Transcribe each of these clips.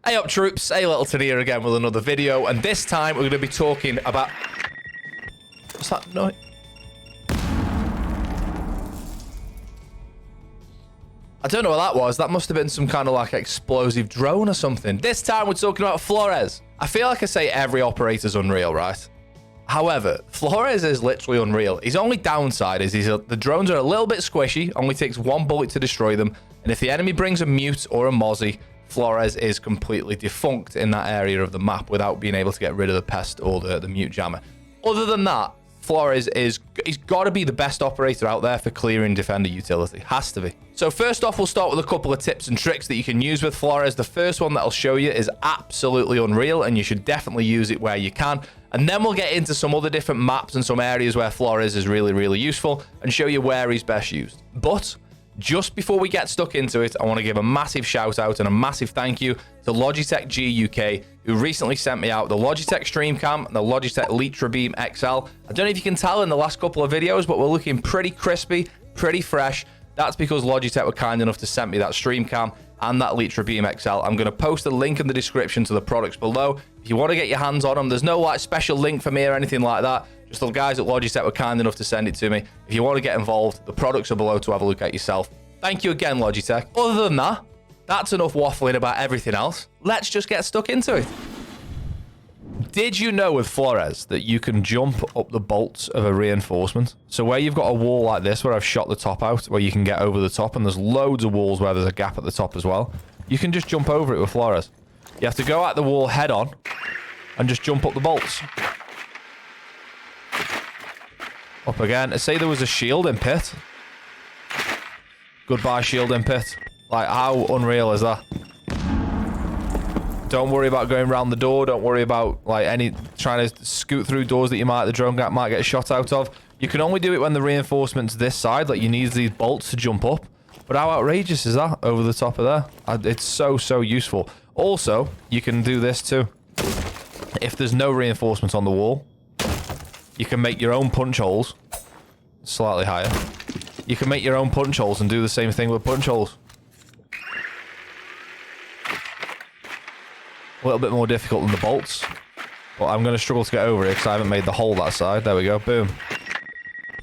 Hey up troops, hey Littleton here again with another video, and this time we're going to be talking about... What's that noise? I don't know what that was. That must have been some kind of like explosive drone or something. This time we're talking about Flores. I feel like I say every operator's unreal, right? However, Flores is literally unreal. His only downside is the drones are a little bit squishy, only takes one bullet to destroy them, and if the enemy brings a mute or a mozzie, Flores is completely defunct in that area of the map without being able to get rid of the pest or the mute jammer. Other than that, Flores he's got to be the best operator out there for clearing defender utility. Has to be. So first off, we'll start with a couple of tips and tricks that you can use with Flores. The first one that I'll show you is absolutely unreal, and you should definitely use it where you can. And then we'll get into some other different maps and some areas where Flores is really, really useful and show you where he's best used. But just before we get stuck into it, I want to give a massive shout out and a massive thank you to Logitech G UK, who recently sent me out the Logitech Stream Cam and the Logitech Litra Beam XL. I don't know if you can tell in the last couple of videos, but we're looking pretty crispy, pretty fresh. That's because Logitech were kind enough to send me that Stream Cam and that Litra Beam XL. I'm going to post a link in the description to the products below. If you want to get your hands on them, there's no like special link for me or anything like that. Just the guys at Logitech were kind enough to send it to me. If you want to get involved, the products are below to have a look at yourself. Thank you again, Logitech. Other than that, that's enough waffling about everything else. Let's just get stuck into it. Did you know with Flores that you can jump up the bolts of a reinforcement? So where you've got a wall like this, where I've shot the top out, where you can get over the top, and there's loads of walls where there's a gap at the top as well, you can just jump over it with Flores. You have to go at the wall head on and just jump up the bolts. Up again. Say there was a shield in pit. Goodbye shield in pit. Like, how unreal is that? Don't worry about going around the door. Don't worry about like trying to scoot through doors that the drone might get shot out of. You can only do it when the reinforcement's this side. Like, you need these bolts to jump up. But how outrageous is that over the top of there? It's so useful. Also, you can do this too. If there's no reinforcements on the wall, you can make your own punch holes. Slightly higher. You can make your own punch holes and do the same thing with punch holes. A little bit more difficult than the bolts, but I'm going to struggle to get over it because I haven't made the hole that side. There we go. Boom.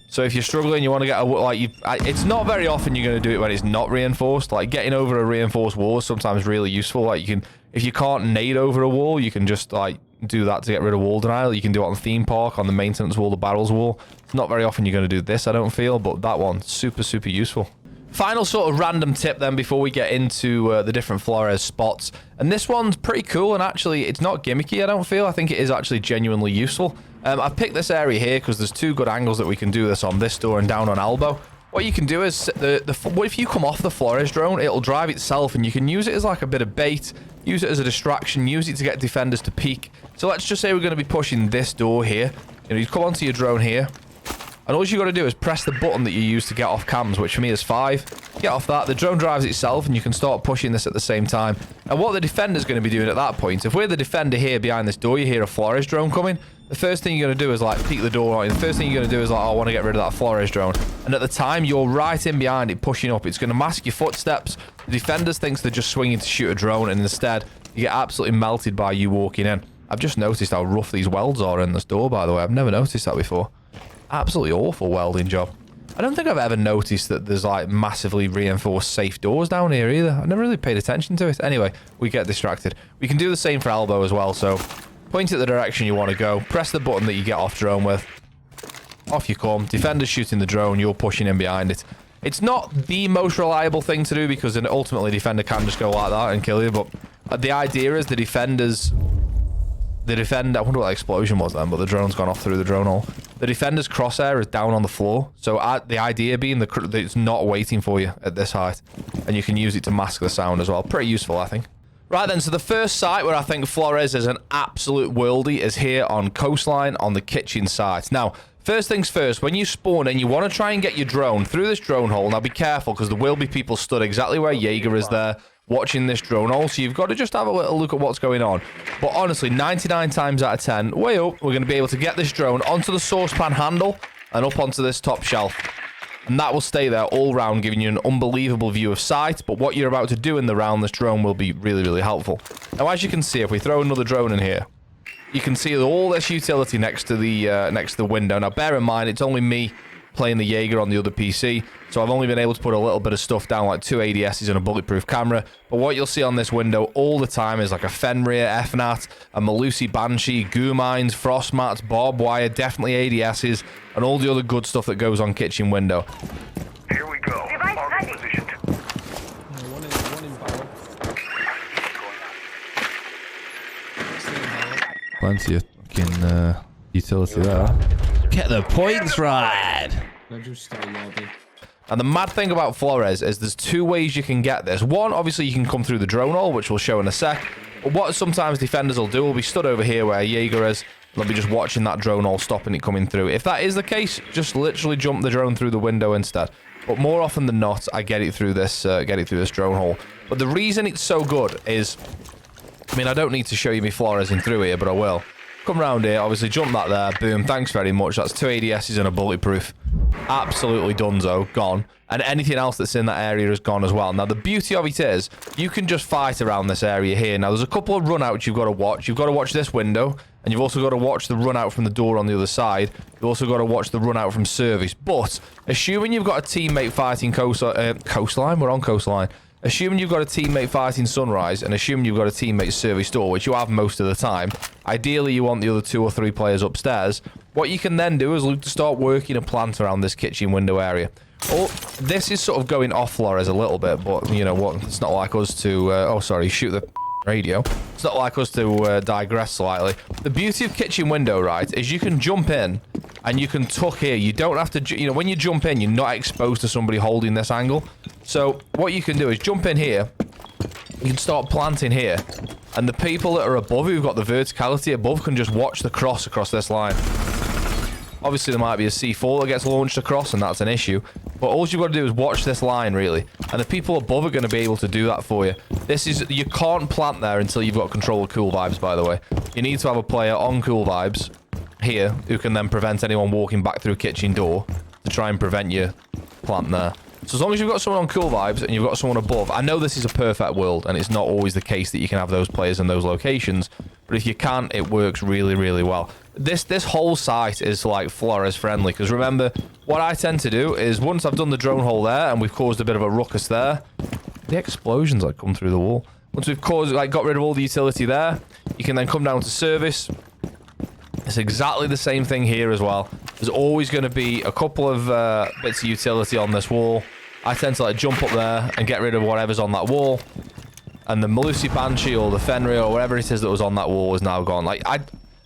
So if you're struggling, you want to get it's not very often you're going to do it when it's not reinforced. Like, getting over a reinforced wall is sometimes really useful. Like, if you can't nade over a wall, you can just like do that to get rid of wall denial. You can do it on the theme park, on the maintenance wall, the barrels wall. It's not very often you're going to do this, I don't feel, but that one, super useful. Final sort of random tip then before we get into the different Flores spots. And this one's pretty cool, and actually it's not gimmicky, I don't feel. I think it is actually genuinely useful. I've picked this area here because there's two good angles that we can do this on, this door and down on elbow. What you can do is, if you come off the Flores drone, it'll drive itself, and you can use it as like a bit of bait, use it as a distraction, use it to get defenders to peek. So let's just say we're going to be pushing this door here. You come onto your drone here, and all you got to do is press the button that you use to get off cams, which for me is 5. Get off that, the drone drives itself, and you can start pushing this at the same time. And what the defender's going to be doing at that point, if we're the defender here behind this door, you hear a Flores drone coming, the first thing you're going to do is like peek the door on. The first thing you're going to do is like, oh, I want to get rid of that Flores drone. And at the time, you're right in behind it, pushing up. It's going to mask your footsteps. The defenders thinks they're just swinging to shoot a drone, and instead, you get absolutely melted by you walking in. I've just noticed how rough these welds are in this door, by the way. I've never noticed that before. Absolutely awful welding job. I don't think I've ever noticed that there's like massively reinforced safe doors down here either. I've never really paid attention to it. Anyway, we get distracted. We can do the same for elbow as well. So point it the direction you want to go. Press the button that you get off drone with. Off you come. Defender's shooting the drone. You're pushing in behind it. It's not the most reliable thing to do because then ultimately defender can just go like that and kill you. But the idea is the defender, I wonder what that explosion was then, but the drone's gone off through the drone hole. The defender's crosshair is down on the floor. So the idea being that it's not waiting for you at this height. And you can use it to mask the sound as well. Pretty useful, I think. Right then, so the first site where I think Flores is an absolute worldie is here on Coastline on the kitchen site. Now, first things first, when you spawn in, you want to try and get your drone through this drone hole. Now, be careful because there will be people stood exactly where Jaeger is there, watching this drone hole, so you've got to just have a little look at what's going on. But honestly, 99 times out of 10, way up, we're going to be able to get this drone onto the saucepan handle and up onto this top shelf. and that will stay there all round, giving you an unbelievable view of sight. But what you're about to do in the round, this drone will be really, really helpful. Now, as you can see, if we throw another drone in here, you can see all this utility next to the window. Now, bear in mind, it's only me playing the Jaeger on the other PC, so I've only been able to put a little bit of stuff down, like 2 ADSs and a bulletproof camera. But what you'll see on this window all the time is like a Fenrir, FNAT, a Malusi Banshee, goo mines, frost mats, barbed wire, definitely ADSs, and all the other good stuff that goes on kitchen window. Here we go. Army positioned. One in barrel. Plenty of fucking utility there. Get the points right. And the mad thing about Flores is there's 2 ways you can get this. One, obviously, you can come through the drone hole, which we'll show in a sec. But what sometimes defenders will do will be stood over here where Jaeger is. They'll be just watching that drone hole, stopping it coming through. If that is the case, just literally jump the drone through the window instead. But more often than not, I get it through this drone hole. But the reason it's so good is, I mean, I don't need to show you me Flores in through here, but I will. Come round here, obviously jump that there, boom, thanks very much. That's 2 ADSs and a bulletproof. Absolutely donezo, gone. And anything else that's in that area is gone as well. Now, the beauty of it is, you can just fight around this area here. Now, there's a couple of runouts you've got to watch. You've got to watch this window, and you've also got to watch the run out from the door on the other side. You've also got to watch the run out from service. But, assuming you've got a teammate fighting Coastline, we're on Coastline. Assuming you've got a teammate fighting Sunrise, and assuming you've got a teammate service door, which you have most of the time, ideally you want the other 2 or 3 players upstairs. What you can then do is look to start working a plant around this kitchen window area. Oh, this is sort of going off Flores a little bit, but you know what? It's not like us to... oh, sorry, shoot the radio. It's not like us to digress slightly. The beauty of kitchen window, right, is you can jump in and you can tuck here. You don't have to... You know, when you jump in, you're not exposed to somebody holding this angle. So what you can do is jump in here. You can start planting here. And the people that are above, who've got the verticality above, can just watch the cross across this line. Obviously, there might be a C4 that gets launched across, and that's an issue. But all you've got to do is watch this line, really. And the people above are going to be able to do that for you. This is... You can't plant there until you've got control of cool vibes, by the way. You need to have a player on cool vibes here who can then prevent anyone walking back through kitchen door to try and prevent you plant there. So as long as you've got someone on cool vibes and you've got someone above, I know this is a perfect world and it's not always the case that you can have those players in those locations, but if you can, it works really, really well. This whole site is like Flores friendly, because remember, what I tend to do is once I've done the drone hole there and we've caused a bit of a ruckus there, the explosions like come through the wall. Once we've got rid of all the utility there, you can then come down to service. It's exactly the same thing here as well. There's always going to be a couple of bits of utility on this wall. I tend to jump up there and get rid of whatever's on that wall. And the Malusi Banshee or the Fenrir or whatever it is that was on that wall is now gone. Like,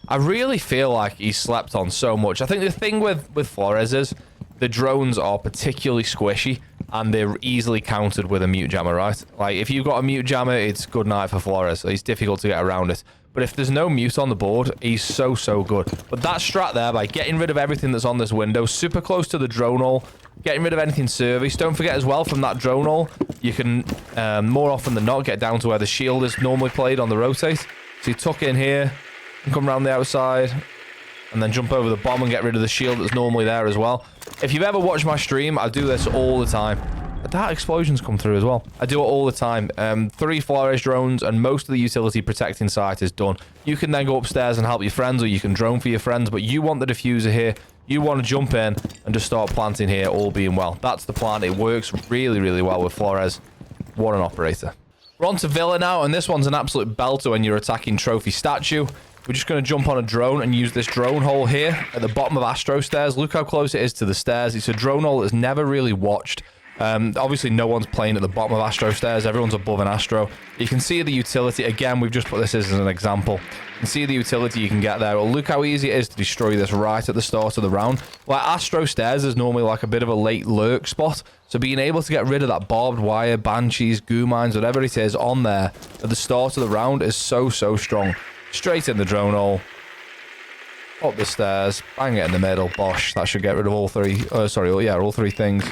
I really feel like he's slept on so much. I think the thing with Flores is the drones are particularly squishy and they're easily countered with a mute jammer, right? Like, if you've got a mute jammer, it's good night for Flores. It's difficult to get around it. But if there's no mute on the board, he's so good. But that strat there, by getting rid of everything that's on this window, super close to the drone hole, getting rid of anything service. Don't forget as well, from that drone hole, you can, more often than not, get down to where the shield is normally played on the rotate. So you tuck in here, and come around the outside, and then jump over the bomb and get rid of the shield that's normally there as well. If you've ever watched my stream, I do this all the time. That explosions come through as well. I do it all the time. 3 Flores drones and most of the utility protecting site is done. You can then go upstairs and help your friends, or you can drone for your friends, but you want the diffuser here. You want to jump in and just start planting here, all being well. That's the plan. It works really, really well with Flores. What an operator. We're on to Villa now, and this one's an absolute belter when you're attacking trophy statue. We're just going to jump on a drone and use this drone hole here at the bottom of Astro stairs. Look how close it is to the stairs. It's a drone hole that's never really watched. Obviously, no one's playing at the bottom of Astro stairs. Everyone's above an Astro. You can see the utility. Again, we've just put this as an example. You can see the utility you can get there. Well, look how easy it is to destroy this right at the start of the round. Like, Astro stairs is normally like a bit of a late lurk spot. So being able to get rid of that barbed wire, banshees, goo mines, whatever it is on there at the start of the round is so strong. Straight in the drone hole. Up the stairs. Bang it in the middle. Bosh. That should get rid of all 3. All 3 things.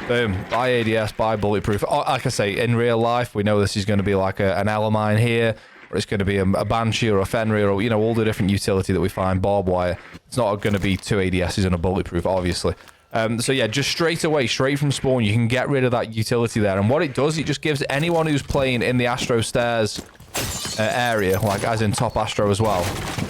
Boom. Buy ADS, buy bulletproof. Oh, like I say, in real life, we know this is going to be like an Alamine here, or it's going to be a Banshee or a Fenrir, or, you know, all the different utility that we find, barbed wire. It's not going to be 2 ADSs and a bulletproof, obviously. So yeah, just straight away, straight from spawn, you can get rid of that utility there. And what it does, it just gives anyone who's playing in the Astro Stairs area, like as in top Astro as well.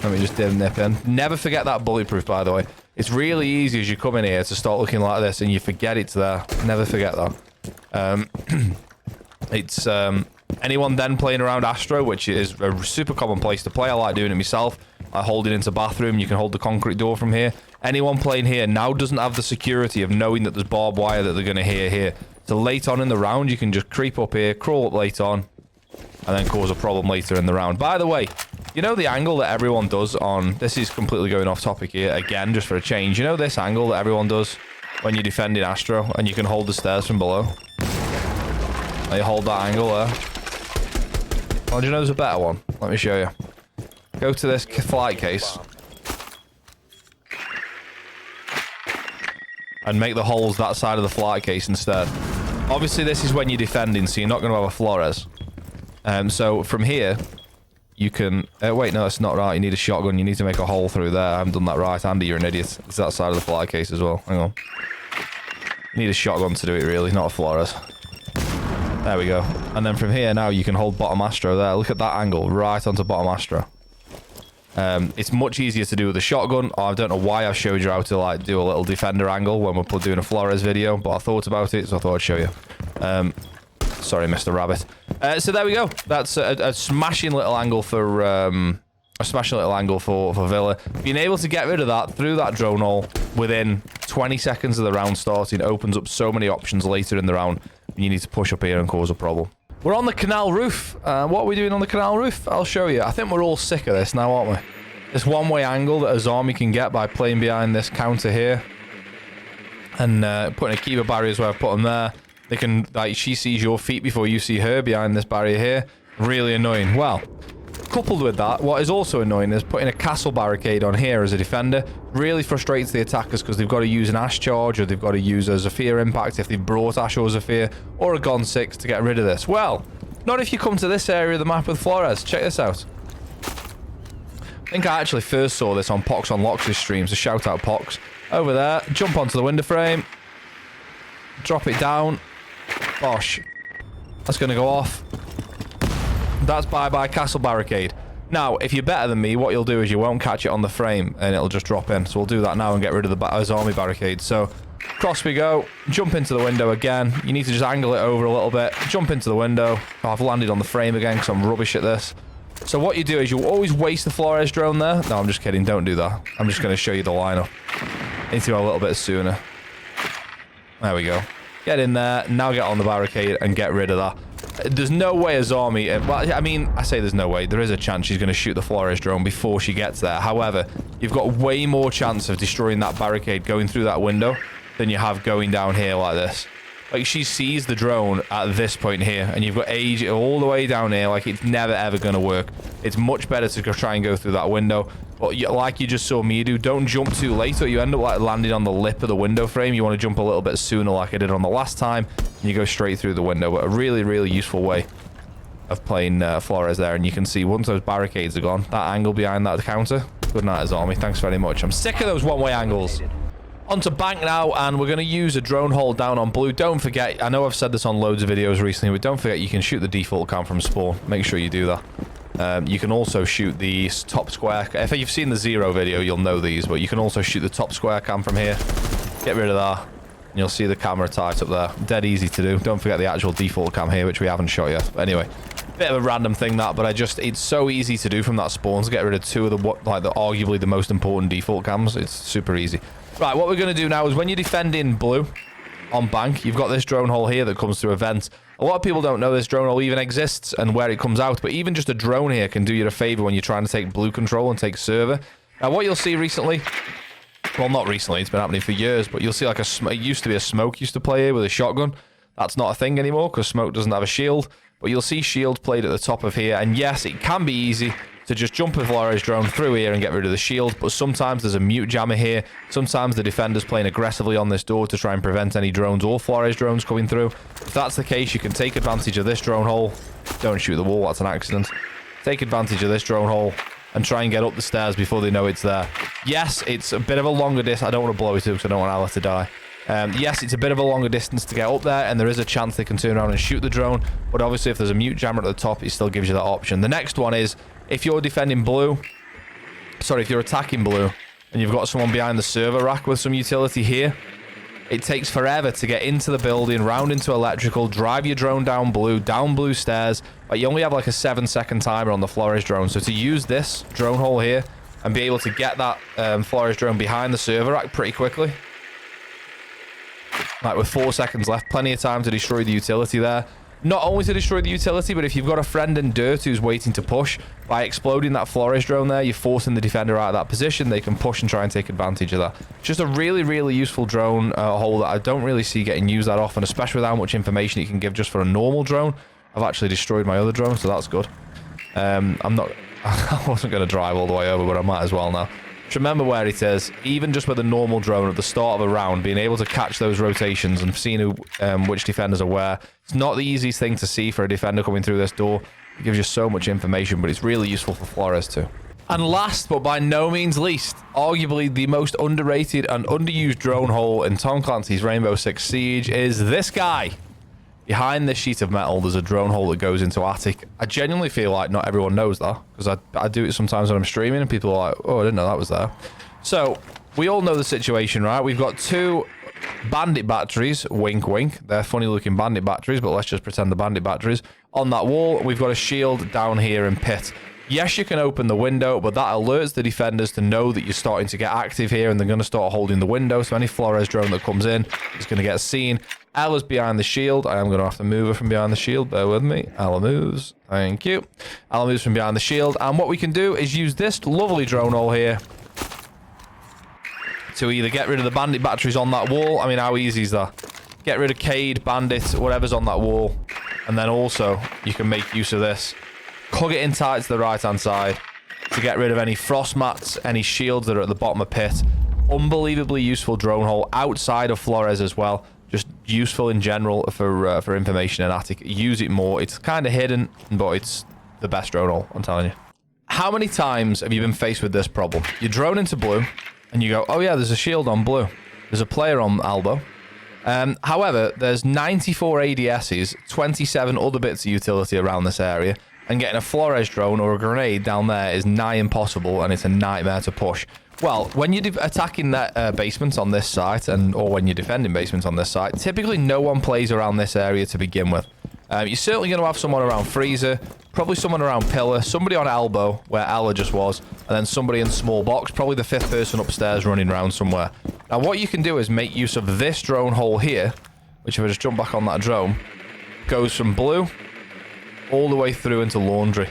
Let me just nip in. Never forget that bulletproof, by the way. It's really easy as you come in here to start looking like this and you forget it's there. Never forget that. It's anyone then playing around Astro, which is a super common place to play. I like doing it myself. I hold it into bathroom. You can hold the concrete door from here. Anyone playing here now doesn't have the security of knowing that there's barbed wire that they're going to hear here. So late on in the round, you can just creep up here, crawl up late on, and then cause a problem later in the round. By the way, you know the angle that everyone does on... This is completely going off topic here, again, just for a change. You know this angle that everyone does when you're defending Astro, and you can hold the stairs from below? You hold that angle there. Well, do you know there's a better one? Let me show you. Go to this flight case. And make the holes that side of the flight case instead. Obviously, this is when you're defending, so you're not going to have a Flores. So from here, you can... wait, no, that's not right. You need a shotgun. You need to make a hole through there. I haven't done that right. Andy, you're an idiot. It's that side of the flight case as well. Hang on. You need a shotgun to do it, really, not a Flores. There we go. And then from here, now, you can hold bottom Astro there. Look at that angle, right onto bottom Astro. It's much easier to do with a shotgun. I don't know why I showed you how to like do a little defender angle when we're doing a Flores video, but I thought about it, so I thought I'd show you. Sorry, Mr. Rabbit. So there we go. That's a smashing little angle for Villa. Being able to get rid of that through that drone hole within 20 seconds of the round starting opens up so many options later in the round when you need to push up here and cause a problem. We're on the Kanal roof. What are we doing on the Kanal roof? I'll show you. I think we're all sick of this now, aren't we? This one-way angle that a zombie can get by playing behind this counter here. And putting a keeper barriers where I've put them there. They can, like, she sees your feet before you see her behind this barrier here. Really annoying. Well, coupled with that, what is also annoying is putting a castle barricade on here as a defender. Really frustrates the attackers because they've got to use an Ash charge or they've got to use a Zephyr impact if they've brought Ash or Zephyr or a Gon 6 to get rid of this. Well, not if you come to this area of the map with Flores. Check this out. I think I actually first saw this on Pox on Lox's stream, so shout out Pox. Over there, jump onto the window frame, drop it down. Bosh. That's going to go off. That's bye-bye castle barricade. Now, if you're better than me, what you'll do is you won't catch it on the frame and it'll just drop in. So we'll do that now and get rid of the army barricade. So, cross we go. Jump into the window again. You need to just angle it over a little bit. Jump into the window. Oh, I've landed on the frame again because I'm rubbish at this. So what you do is you always waste the Flores drone there. No, I'm just kidding. Don't do that. I'm just going to show you the lineup. Need to go a little bit sooner. There we go. Get in there. Now get on the barricade and get rid of that. There's no way a zombie... well, I mean, I say there's no way. There is a chance she's going to shoot the Flores drone before she gets there. However, you've got way more chance of destroying that barricade going through that window than you have going down here like this. Like, she sees the drone at this point here, and you've got age all the way down here. Like, it's never, ever going to work. It's much better to try and go through that window. But like you just saw me do, don't jump too late, or you end up, like, landing on the lip of the window frame. You want to jump a little bit sooner like I did on the last time, and you go straight through the window. But a really, really useful way of playing Flores there. And you can see once those barricades are gone, that angle behind that counter. Good night, Azami. Thanks very much. I'm sick of those one-way angles. Onto bank now, and we're going to use a drone hole down on blue. Don't forget, I know I've said this on loads of videos recently, but don't forget you can shoot the default cam from spawn. Make sure you do that. You can also shoot the top square. If you've seen the Zero video, you'll know these, but you can also shoot the top square cam from here. Get rid of that, and you'll see the camera tight up there. Dead easy to do. Don't forget the actual default cam here, which we haven't shot yet. But anyway, bit of a random thing that, but it's so easy to do from that spawn to get rid of two of the arguably the most important default cams. It's super easy. Right, what we're going to do now is when you're defending blue on bank, you've got this drone hole here that comes through a vent. A lot of people don't know this drone hole even exists and where it comes out, but even just a drone here can do you a favor when you're trying to take blue control and take server. Now, what you'll see recently, well, not recently, it's been happening for years, but you'll see like it used to be a Smoke used to play here with a shotgun. That's not a thing anymore because Smoke doesn't have a shield, but you'll see shield played at the top of here, and yes, it can be easy to just jump a Flores drone through here and get rid of the shield, but sometimes there's a mute jammer here. Sometimes the defender's playing aggressively on this door to try and prevent any drones or Flores drones coming through. If that's the case, you can take advantage of this drone hole. Don't shoot the wall, that's an accident. Take advantage of this drone hole and try and get up the stairs before they know it's there. Yes, it's a bit of a longer distance. I don't want to blow it up because I don't want Ala to die. Yes, it's a bit of a longer distance to get up there, and there is a chance they can turn around and shoot the drone, but obviously if there's a mute jammer at the top, it still gives you that option. The next one is, if you're defending blue, sorry, if you're attacking blue, and you've got someone behind the server rack with some utility here, it takes forever to get into the building, round into electrical, drive your drone down blue stairs. Like, you only have like a 7-second timer on the Flores drone, so to use this drone hole here and be able to get that Flores drone behind the server rack pretty quickly, like with 4 seconds left, plenty of time to destroy the utility there. Not only to destroy the utility, but if you've got a friend in dirt who's waiting to push, by exploding that Flores drone there, you're forcing the defender out of that position. They can push and try and take advantage of that. It's just a really, really useful drone hole that I don't really see getting used that often, especially with how much information you can give just for a normal drone. I've actually destroyed my other drone, so that's good. I wasn't going to drive all the way over, but I might as well now. Just remember where it is. Even just with a normal drone at the start of a round, being able to catch those rotations and seeing which defenders are where, it's not the easiest thing to see for a defender coming through this door. It gives you so much information, but it's really useful for Flores too. And last, but by no means least, arguably the most underrated and underused drone hole in Tom Clancy's Rainbow Six Siege is this guy. Behind this sheet of metal, there's a drone hole that goes into attic. I genuinely feel like not everyone knows that, because I do it sometimes when I'm streaming and people are like, oh, I didn't know that was there. So, we all know the situation, right? We've got 2 bandit batteries, wink wink. They're funny looking bandit batteries, but let's just pretend the bandit batteries. On that wall, we've got a shield down here in pit. Yes, you can open the window, but that alerts the defenders to know that you're starting to get active here, and they're going to start holding the window, so any Flores drone that comes in is going to get seen. Ella's behind the shield. I am going to have to move her from behind the shield. Bear with me. Ella moves. Thank you. Ella moves from behind the shield, and what we can do is use this lovely drone hole here to either get rid of the bandit batteries on that wall. I mean, how easy is that? Get rid of Cade, bandits, whatever's on that wall, and then also you can make use of this. Hug it in tight to the right-hand side to get rid of any frost mats, any shields that are at the bottom of pit. Unbelievably useful drone hole outside of Flores as well. Just useful in general for information in attic. Use it more. It's kind of hidden, but it's the best drone hole, I'm telling you. How many times have you been faced with this problem? You drone into blue, and you go, oh yeah, there's a shield on blue. There's a player on elbow. However, there's 94 ADSs, 27 other bits of utility around this area, and getting a Flores drone or a grenade down there is nigh impossible, and it's a nightmare to push. Well, when you're attacking that basement on this site, or when you're defending basements on this site, typically no one plays around this area to begin with. You're certainly going to have someone around freezer, probably someone around pillar, somebody on elbow, where Ella just was, and then somebody in small box, probably the 5th person upstairs running around somewhere. Now, what you can do is make use of this drone hole here, which if I just jump back on that drone, goes from blue all the way through into laundry.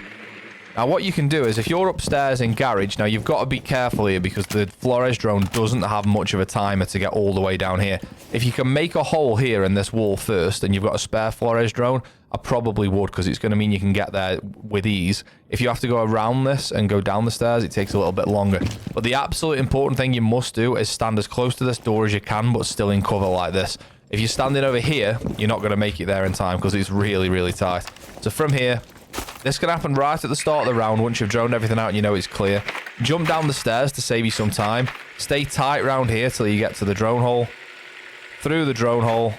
Now, what you can do is, if you're upstairs in garage, now you've got to be careful here because the Flores drone doesn't have much of a timer to get all the way down here. If you can make a hole here in this wall first, and you've got a spare Flores drone, I probably would, because it's going to mean you can get there with ease. If you have to go around this and go down the stairs, it takes a little bit longer. But the absolute important thing you must do is stand as close to this door as you can, but still in cover like this. If you're standing over here, you're not going to make it there in time because it's really, really tight. So from here, this can happen right at the start of the round once you've droned everything out and you know it's clear. Jump down the stairs to save you some time. Stay tight round here till you get to the drone hole. Through the drone hole.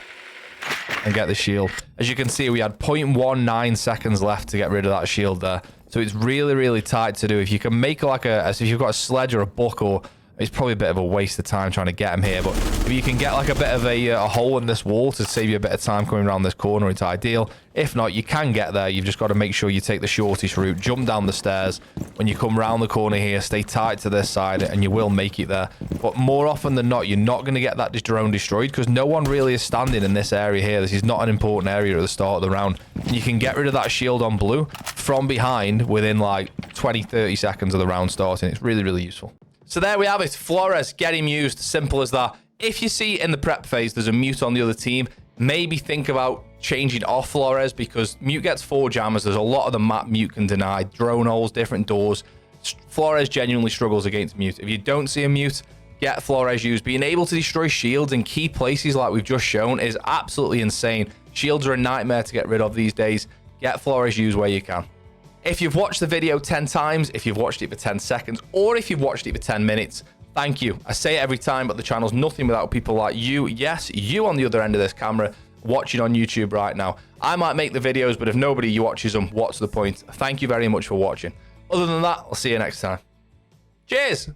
And get the shield. As you can see, we had 0.19 seconds left to get rid of that shield there. So it's really, really tight to do. If you can make like if you've got a sledge or a buck, or it's probably a bit of a waste of time trying to get him here, but if you can get like a bit of a hole in this wall to save you a bit of time coming around this corner, it's ideal. If not, you can get there. You've just got to make sure you take the shortest route, jump down the stairs. When you come around the corner here, stay tight to this side, and you will make it there. But more often than not, you're not going to get that drone destroyed because no one really is standing in this area here. This is not an important area at the start of the round. And you can get rid of that shield on blue from behind within like 20-30 seconds of the round starting. It's really, really useful. So there we have it. Flores, get him used. Simple as that. If you see in the prep phase there's a mute on the other team, maybe think about changing off Flores because mute gets 4 jammers. There's a lot of the map mute can deny. Drone holes, different doors. Flores genuinely struggles against mute. If you don't see a mute, get Flores used. Being able to destroy shields in key places like we've just shown is absolutely insane. Shields are a nightmare to get rid of these days. Get Flores used where you can. If you've watched the video 10 times, if you've watched it for 10 seconds, or if you've watched it for 10 minutes, Thank you. I say it every time, but the channel's nothing without people like you. Yes, you on the other end of this camera watching on YouTube right now. I might make the videos, but if nobody watches them, what's the point? Thank you very much for watching. Other than that, I'll see you next time. Cheers!